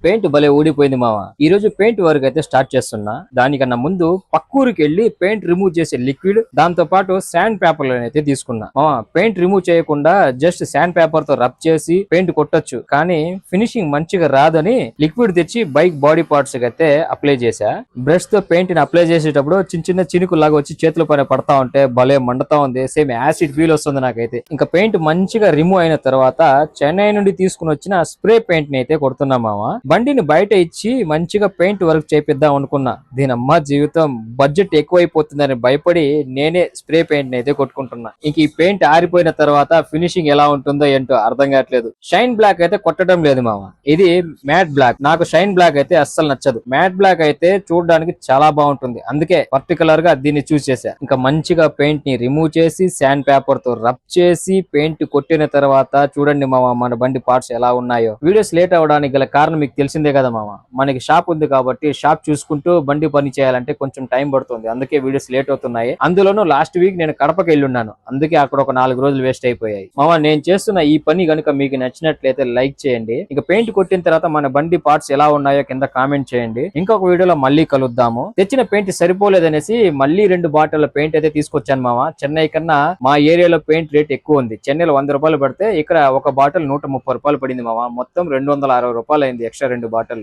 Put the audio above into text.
Paint భలే ఊడిపోయింది మామ. ఈ రోజు పెయింట్ వర్క్ అయితే స్టార్ట్ చేస్తున్నా. దానికన్నా ముందు పక్కూరికి వెళ్ళి పెయింట్ రిమూవ్ చేసే లిక్విడ్, దాంతో పాటు శాండ్ పేపర్ అయితే తీసుకున్నా. మామ, పెయింట్ రిమూవ్ చేయకుండా జస్ట్ శాండ్ పేపర్ తో రబ్ చేసి పెయింట్ కొట్టొచ్చు, కానీ ఫినిషింగ్ మంచిగా రాదని లిక్విడ్ తెచ్చి బైక్ బాడీ పార్ట్స్ అయితే అప్లై చేశా. బ్రష్ తో పెయింట్ ని అప్లై చేసేటప్పుడు చిన్న చిన్న చినుకులాగా వచ్చి చేతుల పైన పడతా ఉంటే భలే మండుతా ఉంది. సేమ్ యాసిడ్ ఫీల్ వస్తుంది నాకైతే. ఇంకా పెయింట్ మంచిగా రిమూవ్ అయిన తర్వాత చెన్నై నుండి తీసుకుని వచ్చిన స్ప్రే పెయింట్ ని అయితే కొడుతున్నా మామ. బండిని బయట ఇచ్చి మంచిగా పెయింట్ వర్క్ చేపిద్దాం అనుకున్నా. దీనమ్మ జీవితం, బడ్జెట్ ఎక్కువైపోతుందని భయపడి నేనే స్ప్రే పెయింట్ అయితే కొట్టుకుంటున్నా. ఇంక ఈ పెయింట్ ఆరిపోయిన తర్వాత ఫినిషింగ్ ఎలా ఉంటుందో ఏంటో అర్థం కావట్లేదు. షైన్ బ్లాక్ అయితే కొట్టడం లేదు మామ. ఇది మ్యాట్ బ్లాక్. నాకు షైన్ బ్లాక్ అయితే అస్సలు నచ్చదు. మ్యాట్ బ్లాక్ అయితే చూడడానికి చాలా బాగుంటుంది. అందుకే పర్టికులర్ గా దీన్ని చూస్ చేశా. ఇంకా మంచిగా పెయింట్ ని రిమూవ్ చేసి శాండ్ పేపర్ తో రబ్ చేసి పెయింట్ కొట్టిన తర్వాత చూడండి మామ మన బండి పార్ట్స్ ఎలా ఉన్నాయో. వీడియోస్ లేట్ అవడానికి గల కారణం మీకు తెలిసిందే కదా మామ. మనకి షాప్ ఉంది కాబట్టి షాప్ చూసుకుంటూ బండి పని చేయాలంటే కొంచెం టైం పడుతుంది. అందుకే వీడియోస్ లేట్ అవుతున్నాయి. అందులోనూ లాస్ట్ వీక్ నేను కడపకి వెళ్ళున్నాను. అందుకే అక్కడ ఒక 4 రోజులు వేస్ట్ అయిపోయాయి మామ. నేను చేస్తున్న ఈ పని కనుక మీకు నచ్చినట్లయితే లైక్ చేయండి. ఇక పెయింట్ కొట్టిన తర్వాత మన బండి పార్ట్స్ ఎలా ఉన్నాయో కింద కామెంట్ చేయండి. ఇంకొక వీడియోలో మళ్ళీ కలుద్దాము. తెచ్చిన పెయింట్ సరిపోలేదనేసి మళ్ళీ 2 బాటిల్ పెయింట్ అయితే తీసుకొచ్చాను మామ. చెన్నై కన్నా మా ఏరియాలో పెయింట్ రేట్ ఎక్కువ ఉంది. చెన్నైలో 100 రూపాయలు పడితే ఇక్కడ ఒక బాటిల్ 130 రూపాయలు పడింది మామ. మొత్తం 260 రూపాయలు అయింది ఎక్స్ట్రా 2 బాటిల్.